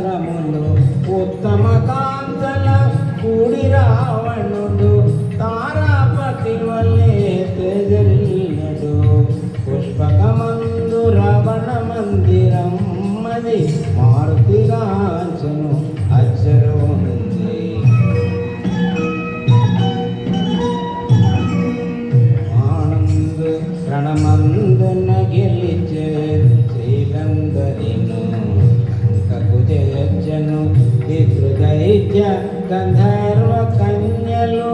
వస్త్రములు ఉత్తమ కాంతల కూడి రావణుడు తారాపతి వల్లే తేజరిల్లడు పుష్పకమందు రావణ మందిరం మది మారుతిగాంచను అచ్చరోంది ఆనందు రణమందున గెలిచే శ్రీలందరిను జయజను పితృదైత్య గంధర్వ కన్యలు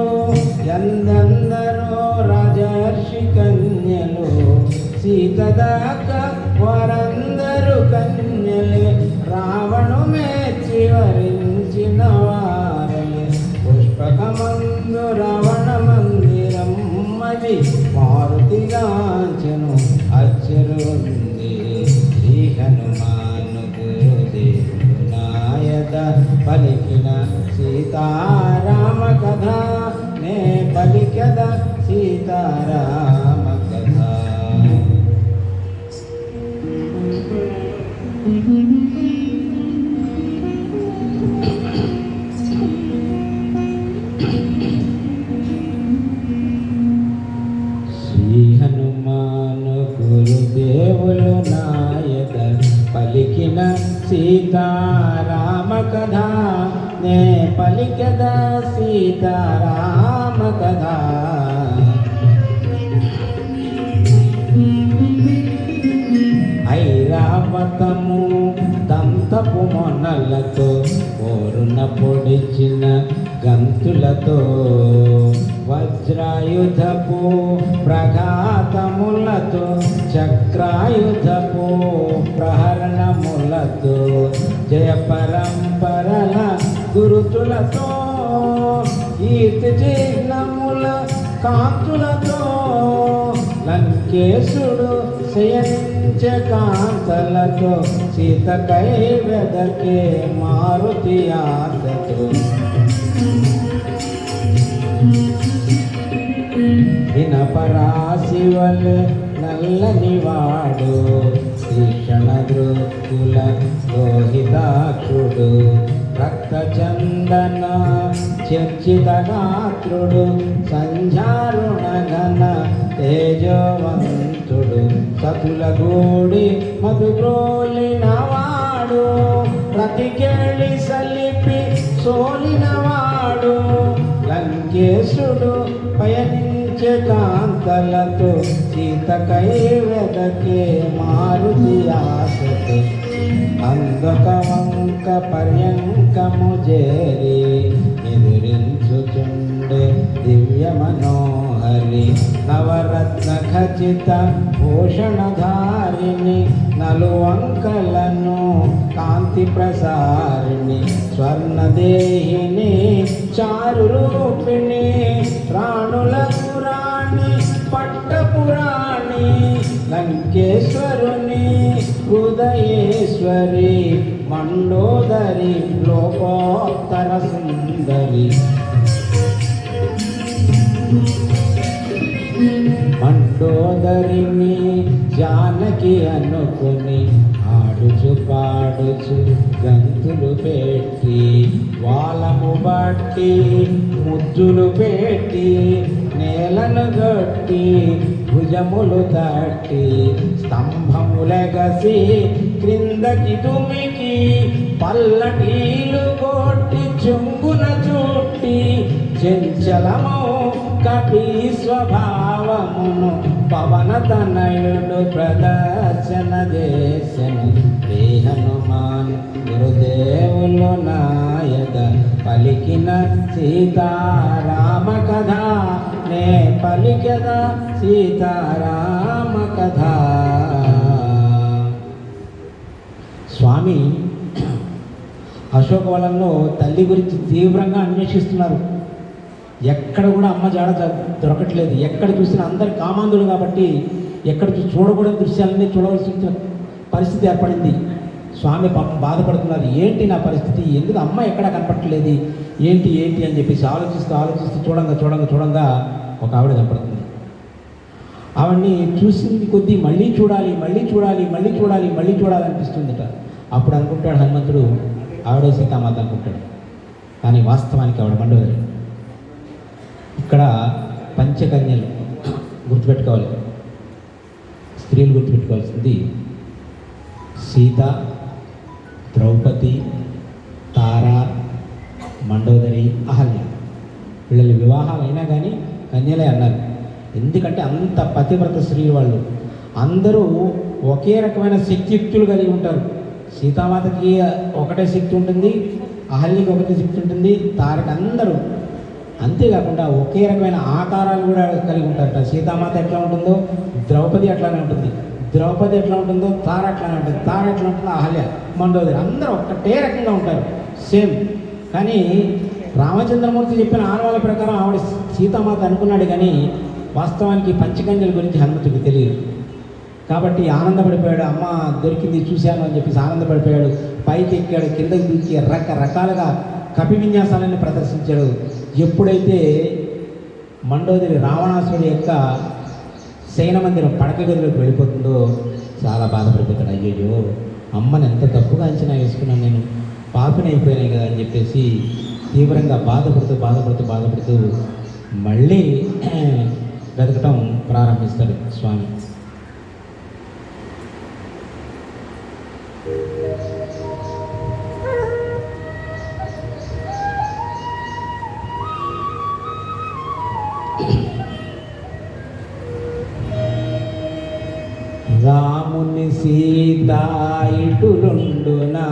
ఎందెందరో రాజర్షి కన్యలు సీతదాక వారందరు కన్యలే రావణు మెచ్చి వరించిన వారలే పుష్పకమందు రావణ మందిరం మది మారుతిగాంచెను అచ్చరుంది శ్రీ హనుమాను గురుదేవుడు నాయక పలికిన సీతారామ కథ నే పలికద సీతారామ కథ. శ్రీ హనుమాను గురుదేవులు నాయక పలికిన సీతారామ కథ నే పలికద సీతారామ కథ. ఐరావతము దంతపు మొనలతో ఓరున పొడిచిన గంతులతో వజ్రాయుధపు ప్రఘాతములతో చక్రాయుధపు ప్రహరణములతో జయ పరంపరల గురుతులతో కీర్తి చిహ్నముల కాంతులతో లంకేశుడు శయనించ కాంతలతో సీతకై వెదకే మారుతి ఆశతో వినపరాశివల్ నల్లనివాడు తీక్షణ దృక్కుల లోహితాక్షుడు రక్త చందన చర్చిత గాత్రుడు సంధ్యారుణ ఘన తేజవంతుడు సతుల గూడి మధుగ్రోలినవాడు ప్రతికేళి సలిపి సోలినవాడు లంకేశుడు పయనించే కాంతలతో సీతకై వెదకే మారుతి ఆశతో అందక వంక పర్యంకము చేరి ఎదురించుచుండే దివ్య మనోహరి నవరత్న ఖచిత భూషణధారిణి నలువంకలను కాంతి ప్రసారిణి స్వర్ణదేహిని చారు రూపిణి రాణుల పురాణి పట్టపురాణి లంకేశ్వరుని హృదయేశ్వరి మండోదరి లోకోత్తర సుందరి మండోదరిని జానకి అనుకుని ఆడుచు పాడుచు గంతులు పెట్టి వాలము బట్టి ముద్దులు పెట్టి నేలను గట్టి భుజములు తట్టి స్తంభములెగసి క్రిందకి దుమికి పల్లటీలు కొట్టి చెంగున చుట్టి చెంచలమౌ కపి స్వభావమును పవన తనయుడు ప్రదర్శన చేసెను శ్రీ హనుమాన్ గురుదేవులు నాయక పలికిన సీతారామ కథ నే పలికద సీతారామ కథ. స్వామి అశోకవనంలో తల్లి గురించి తీవ్రంగా అన్వేషిస్తున్నారు. ఎక్కడ కూడా అమ్మ జాడ దొరకట్లేదు. ఎక్కడ చూసినా అందరు కామాంధులు కాబట్టి ఎక్కడ చూడకూడని దృశ్యాలన్నీ చూడవలసిన పరిస్థితి ఏర్పడింది. స్వామి పాపం బాధపడుతున్నారు. ఏంటి నా పరిస్థితి, ఎందుకు అమ్మ ఎక్కడా కనపట్టలేదు, ఏంటి ఏంటి అని చెప్పేసి ఆలోచిస్తూ చూడంగా ఒక ఆవిడ కనపడుతుంది. ఆవిడ్ని చూసింది కొద్దీ మళ్ళీ చూడాలి అనిపిస్తుందట. అప్పుడు అనుకుంటాడు హనుమంతుడు, ఆవిడే సీతామాత అనుకుంటాడు, కానీ వాస్తవానికి ఆవిడ మండోదరి. ఇక్కడ పంచకన్యలు గుర్తుపెట్టుకోవాలి, స్త్రీలు గుర్తుపెట్టుకోవాల్సింది సీత, ద్రౌపది, తార, మండోదరి, అహల్య. వీళ్ళ వివాహాలు అయినా కానీ కన్యలే అన్నారు. ఎందుకంటే అంత పతివ్రత స్త్రీ వాళ్ళు. అందరూ ఒకే రకమైన శక్తియుక్తులు కలిగి ఉంటారు. సీతామాతకి ఒకటే శక్తి ఉంటుంది, అహల్యకి ఒకటే శక్తి ఉంటుంది, తారకి అందరూ. అంతేకాకుండా ఒకే రకమైన ఆకారాలు కూడా కలిగి ఉంటారట. సీతామాత ఎట్లా ఉంటుందో ద్రౌపది అట్లానే ఉంటుంది, ద్రౌపది ఎట్లా ఉంటుందో తార అట్లానే ఉంటుంది, తార ఎట్లా ఉంటుందో అహల్య, మండోదరి, అందరూ ఒక్కటే రకంగా ఉంటారు, సేమ్. కానీ రామచంద్రమూర్తి చెప్పిన ఆనవాళ్ళ ప్రకారం ఆవిడ సీతామాత అనుకున్నాడు, కానీ వాస్తవానికి పంచకన్యల గురించి హనుమంతుడికి తెలియదు. కాబట్టి ఆనందపడిపోయాడు. అమ్మ దొరికింది చూశాను అని చెప్పేసి ఆనందపడిపోయాడు. పైకి ఎక్కాడు, కిందకి దూకి రకరకాలుగా కపి విన్యాసాలను ప్రదర్శించాడు. ఎప్పుడైతే మండోదరి రావణాసురుడి యొక్క శయన మందిరం పడక గదిలోకి వెళ్ళిపోతుందో చాలా బాధపడిపోతాడు. అయ్యో అమ్మని ఎంత తప్పుగా అంచనా వేసుకున్నాను, నేను పాపిని అయిపోయినాయి కదా అని చెప్పేసి తీవ్రంగా బాధపడుతూ మళ్ళీ వెతకటం ప్రారంభిస్తాడు స్వామి. రాముని సీత ఇటులుండునా,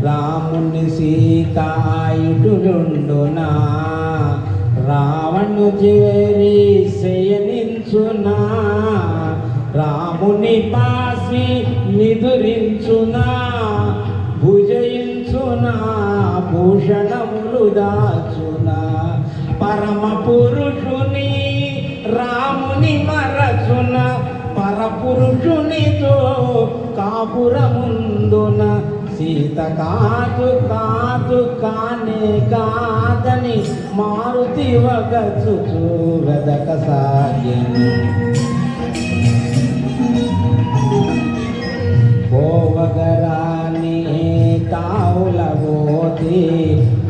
రాముని సీత ఇటులుండునా, రావణు చేరి శయనించునా, రాముని పాసి నిదురించునా, భుజయించునా, భూషణములు దాచునా, పరమ పురుషుని రాముని మరచున, పరపురుషునితో కాపురముందున, సీత కాదు కాదని మారుతి వగచుచు వెదక సాగెను. పోవగరాని తావులబోతి,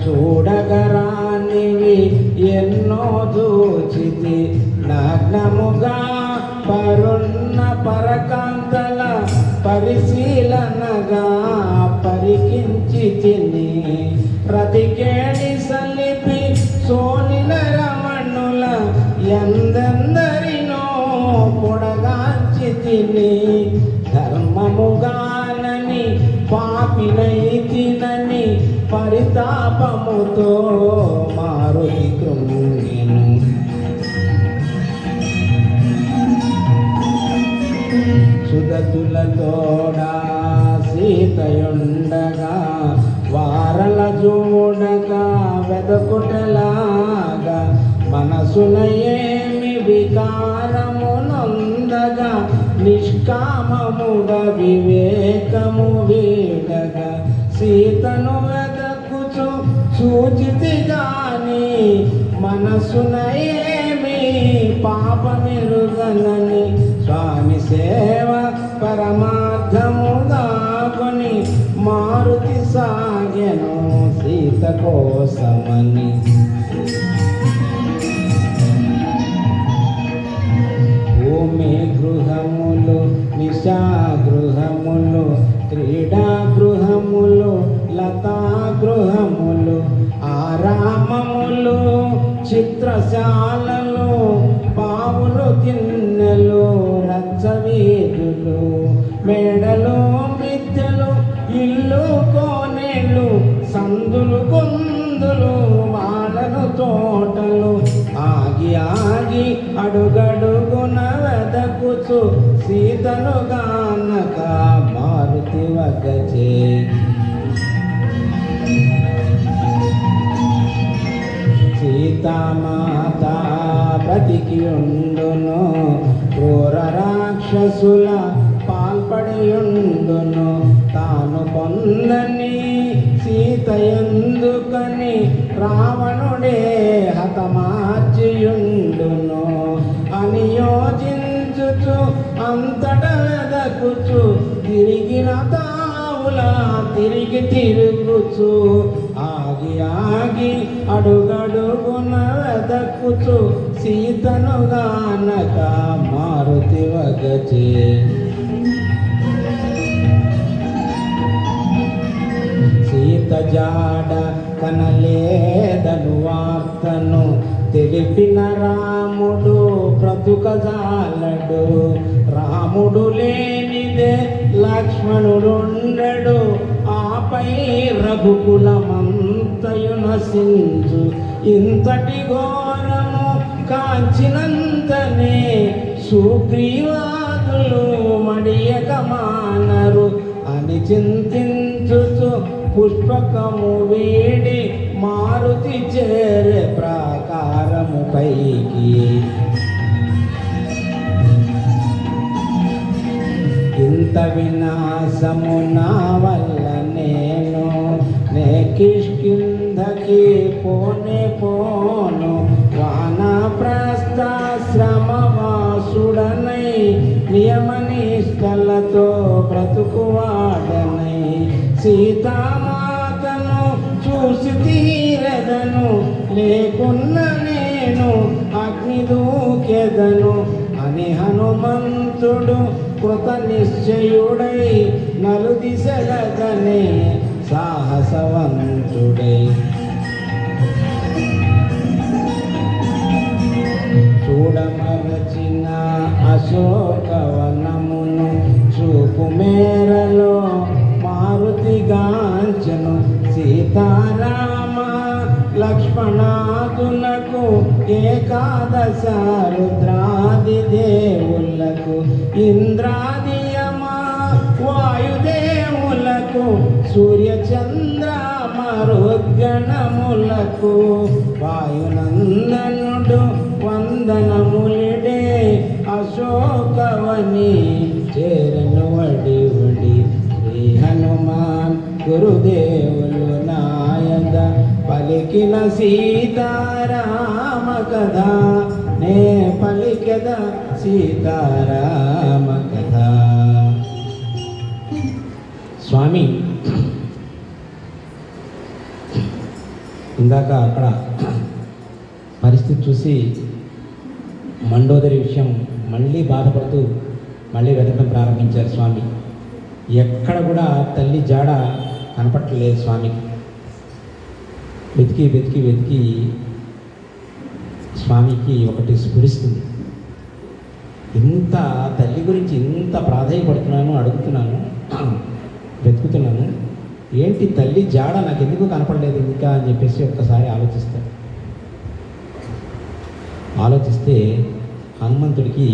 చూడగరానివి ఎన్నో దూచితి, నగ్నముగా పరున్న పరకాంతల పరిశీలనగా పరికించి తిని, ప్రతికేణి సలిపి సోనిల రమణుల ఎందెందరినో పొడగాంచి తిని, ధర్మముగానని పాపినైతినని పరితాపముతో మారుతి కృంగెను. సుదతులతోడా సీతయుండగా, వారల చూడగా వెదకుటలాగా, మనసున ఏమి వికారము నొందగా, నిష్కామముగ వివేకము వీడగా, సీతను వెదకుచు చూచితి గాని, మనసున ఏమి పాపమెరుగనని, స్వామి సేవ పరమార్థము దాకొని, మారుతి సాగెను సీత కోసమని. భూమి గృహములు, నిశా గృహములు, క్రీడా గృహములు, లతా గృహములు, ఆరామములు, చిత్రశాలలు, పావులు తిన్నెలు, రచ్చవీధులు, మేడలు మిద్దెలు, ఇల్లు కోనేళ్ళు, సందులు కొందులు, వాడలు తోటలు, ఆగి అడుగడుగున వెదకుచు సీతను గానక మారుతి వగచే. సీతామాత బ్రతికి ఉండును, క్రూర రాక్షసుల పాల్పడి ఉండును, తాను పొందని సీత ఎందుకని రావణుడే హతమార్చియుండును అని యోచించుచు అంతట వెదకుచు తిరిగిన తావులా తిరిగి తిరుగుచు ఆగి ఆగి అడుగడుగున వెదక్కుచు సీతను గానక మారుతి వగచే. సీత జాడ కనలేదను వార్తను తెలిపిన రాముడు బ్రతుకజాలడు. రాముడు లేనిదే లక్ష్మణుడుండడు, ఆపై రఘుకులమంతయు నశించు. ఇంతటి ఘోరము కాంచినంతనే సుగ్రీవాదులు మడియక మానరు అని చింతించుచు పుష్పకము వీడి మారుతి చేరే ప్రాకారము పైకి. ఇంత వినాశము నా వల్ల నే కిష్కింధకి పోను. వానప్రస్థాశ్రమవాసుడనై నియమనిష్టలతో బ్రతుకువాడనై సీతామాతను చూసి తీరెదను, లేకున్న నేను అగ్ని దూకెదను అని హనుమంతుడు కృత నిశ్చయుడై నలుదిశలగనే సాహసవంతుడై. చూడమరచిన అశోకవనమును చూపు మేరలో మారుతిగాంచను. సీతారామ లక్ష్మణాదులకు ఏకాదశ రుద్రాది దేవులకు ఇంద్రాదియమా వాయుదేవులకు సూర్యచంద్ర మరుద్గణములకు వాయునందనుడు వందనములిడే అశోకవని చేరను వడి వడి. శ్రీ హనుమాన్ గురుదేవులు నాయద పలికిన సీతారామ కథ నే పలికద సీతారామ కథ. స్వామి ఇందాక అక్కడ పరిస్థితి చూసి మండోదరి విషయం మళ్ళీ బాధపడుతూ మళ్ళీ వెతకడం ప్రారంభించారు స్వామి. ఎక్కడ కూడా తల్లి జాడ కనపట్టలేదు స్వామికి. వెతికి వెతికి వెతికి స్వామికి ఒకటి స్ఫురిస్తుంది. ఇంత తల్లి గురించి ఇంత ప్రాధాన్యపడుతున్నాను, అడుగుతున్నాను, వెతుకుతున్నాను, ఏంటి తల్లి జాడ నాకు ఎందుకు కనపడలేదు ఇంకా అని చెప్పేసి ఒక్కసారి ఆలోచిస్తే హనుమంతుడికి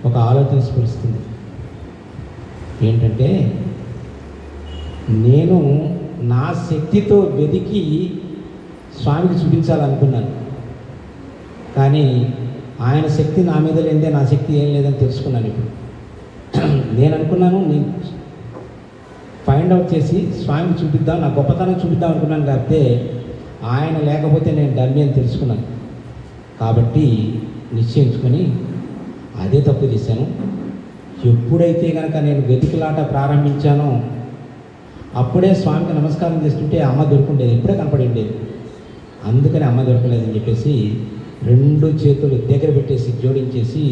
ఒక ఆలోచన స్ఫురిస్తుంది. ఏంటంటే, నేను నా శక్తితో వెతికి స్వామికి చూపించాలనుకున్నాను, కానీ ఆయన శక్తి నా మీద లేదే నా శక్తి ఏం లేదని తెలుసుకున్నాను. ఇప్పుడు నేను అనుకున్నాను, నేను ఫైండ్ అవుట్ చేసి స్వామికి చూపిద్దాం, నా గొప్పతనం చూపిద్దాం అనుకున్నాను, కాకపోతే ఆయన లేకపోతే నేను డమ్మి అని తెలుసుకున్నాను. కాబట్టి నిశ్చయించుకొని అదే తప్పు చేశాను. ఎప్పుడైతే కనుక నేను వెతికిలాట ప్రారంభించానో అప్పుడే స్వామికి నమస్కారం చేస్తుంటే అమ్మ దొరుకుండేది, ఇప్పుడే కనపడి ఉండేది. అందుకని అమ్మ దొరకలేదని చెప్పేసి 2 చేతులు దగ్గర పెట్టేసి జోడించేసి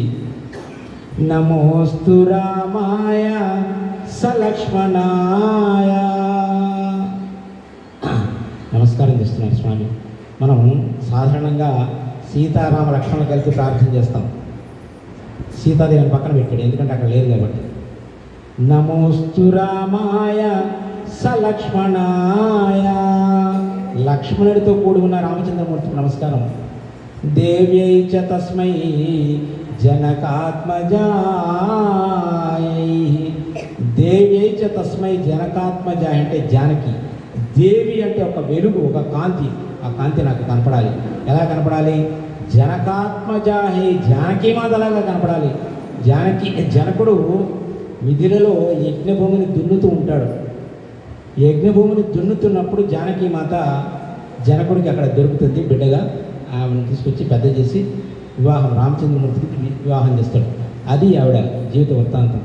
నమోస్తు రామాయ సలక్ష్మణాయ నమస్కారం చేస్తున్నాను స్వామి. మనం సాధారణంగా సీతారామ లక్ష్మణ కలిసి ప్రార్థన చేస్తాం. సీతాదేవిని పక్కన పెట్టాడు, ఎందుకంటే అక్కడ లేదు కాబట్టి. నమోస్తు రామాయ సలక్ష్మణాయ, లక్ష్మణుడితో కూడి ఉన్న రామచంద్రమూర్తికి నమస్కారం. దేవ్యై చ తస్మై జనకాత్మజాయై, దేవ్యై చ తస్మై జనకాత్మజాయ అంటే జానకి. దేవి అంటే ఒక వెలుగు, ఒక కాంతి. ఆ కాంతి నాకు కనపడాలి. ఎలా కనపడాలి? జనకాత్మజాహి, జానకి మాతలాగా కనపడాలి. జనకుడు మిథిలలో యజ్ఞభూమిని దున్నుతూ ఉంటాడు. యజ్ఞభూమిని దున్నుతున్నప్పుడు జానకి మాత జనకుడికి అక్కడ దొరుకుతుంది బిడ్డగా. ఆమెను తీసుకొచ్చి పెద్ద చేసి రామచంద్రమూర్తికి వివాహం చేస్తాడు. అది ఆవిడ జీవిత వృత్తాంతం.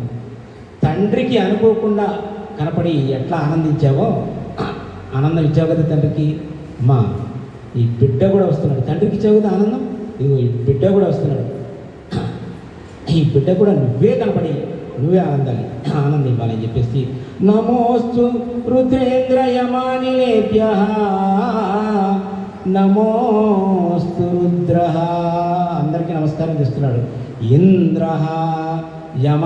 తండ్రికి అనుకోకుండా కనపడి ఎట్లా ఆనందించావో, ఆనందం ఇచ్చావు కదా తండ్రికి. అమ్మా ఈ బిడ్డ కూడా వస్తున్నాడు, తండ్రికి ఇచ్చావు కదా ఆనందం, ఇదిగో ఈ బిడ్డ కూడా వస్తున్నాడు, ఈ బిడ్డ కూడా నువ్వే కనపడి నువ్వే ఆనందం ఇవ్వాలని చెప్పేసి నమోస్తు రుద్రేంద్రయమానిలేభ్య నమోస్తు రుద్ర, అందరికీ నమస్కారం చేస్తున్నాడు. ఇంద్ర యమ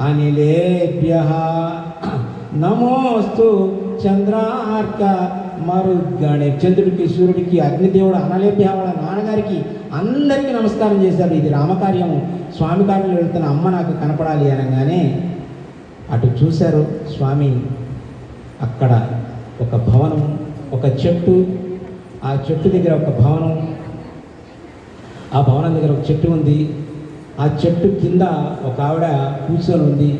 అనిలేభ్య నమోస్తు చంద్రార్క మరుద్గణే, చంద్రుడికి సూర్యుడికి అగ్నిదేవుడు అనలేభ్య వాళ్ళ నాన్నగారికి అందరికీ నమస్కారం చేశారు. ఇది రామకార్యము, స్వామి కార్యంలో వెళ్తున్న అమ్మ నాకు కనపడాలి అనగానే అటు చూశారు స్వామి. అక్కడ ఒక భవనం, ఒక చెట్టు, ఆ చెట్టు దగ్గర ఒక భవనం, ఆ భవనం దగ్గర ఒక చెట్టు ఉంది. ఆ చెట్టు కింద ఒక ఆవిడ కూర్చొని ఉంది.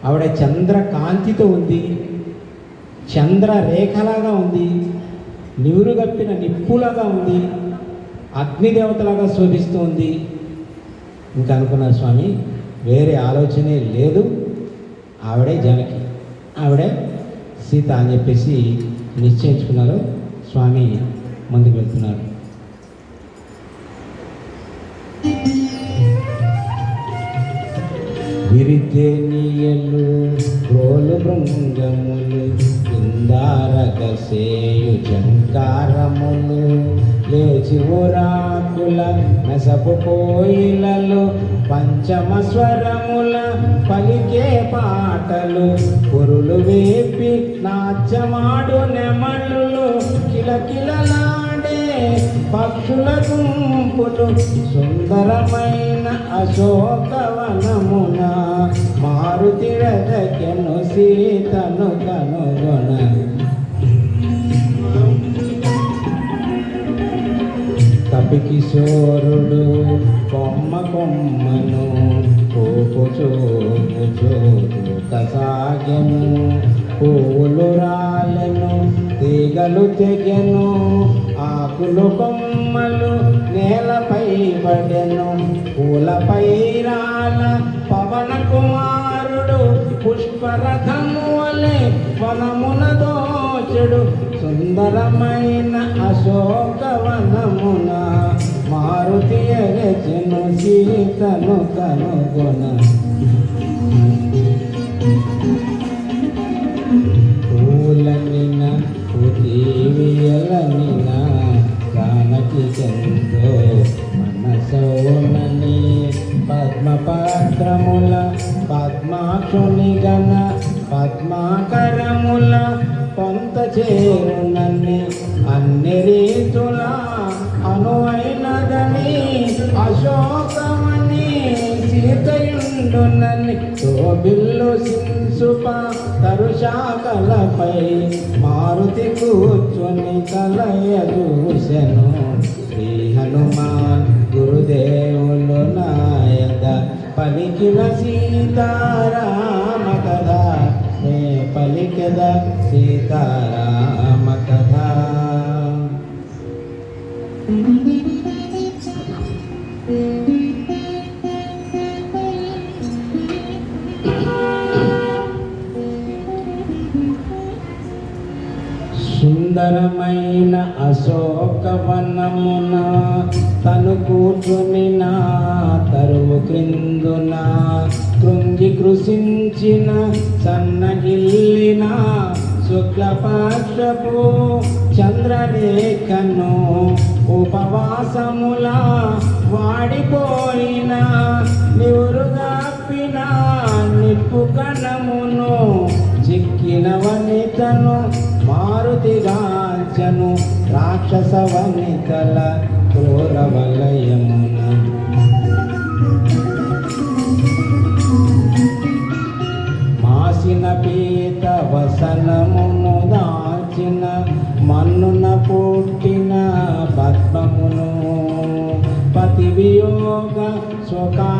ఆవిడ చంద్రకాంతితో ఉంది, చంద్రరేఖలాగా ఉంది, నివురుగప్పిన నిప్పులాగా ఉంది, అగ్నిదేవతలాగా శోభిస్తూ ఉంది. ఇంకా అనుకున్నారు స్వామి వేరే ఆలోచనే లేదు, ఆవిడే జానకి, ఆవిడే సీత అని చెప్పేసి నిశ్చయించుకున్నారు. స్వామి ముందుకు వెళ్తున్నారు. విరితేనియలు రోలు బృంగములు ఇందారకసేయు జంకారములు లేచి ఊరాకుల నసపు కోయిలలు పంచమ స్వరముల పలికే పాటలు పురులు వేపి నాట్యమాడు నెమళ్ళు కిలకిలలాడే పక్షుల గుంపులు సుందరమైన అశోకవనమున మారుతి రథకెను సీతను కనుగొన కపికిశోరుడు కొమ్మ కొమ్మను కోపు చూపు చూపు కసాగెను పువ్వులు రాలెను తీగలు తెగెను ఆకులు కొమ్మలు నేలపై పడెను పూలపై రాల పవన కుమారుడు పుష్పరథము వలె వనమున దోచెడు సుందరమైన అశోకవనమున మారుతి ఎగచెను సీతను కనుగొన పూలనిన పుదీవియలనిన జానకి చెందో మనసోనని పద్మపాత్రముల పద్మాక్షుని గణ పద్మాకరముల కొంత చేరునని అన్ని రీతుల అనువైనదని అశోకమని సీతయుండునని శోభిల్లు సింసుప తరుశాకలపై మారుతి కూర్చొని కలయదూసెను శ్రీ హనుమాన్ గురుదేవులు నాయక పలికిన సీతారామ కథ నే పలికెద సీతారామ కథ. సుందరమైన అశోకవనమున తను కూర్చుని నా తరువు క్రిందున కృంగి కృషించిన సన్నగిల్లిన శుక్లపక్షపు చంద్రరేఖను ఉపవాసముల వాడిపోయిన నివురుగాపిన నిప్పు కణమును చిక్కిన వనితను మారుతిగాంచను రాక్షస వనితల క్రూర వలయమున మాసిన పీత వసనమును దాచిన మన్నున పుట్టిన పద్మమును పతి వియోగ స్వకా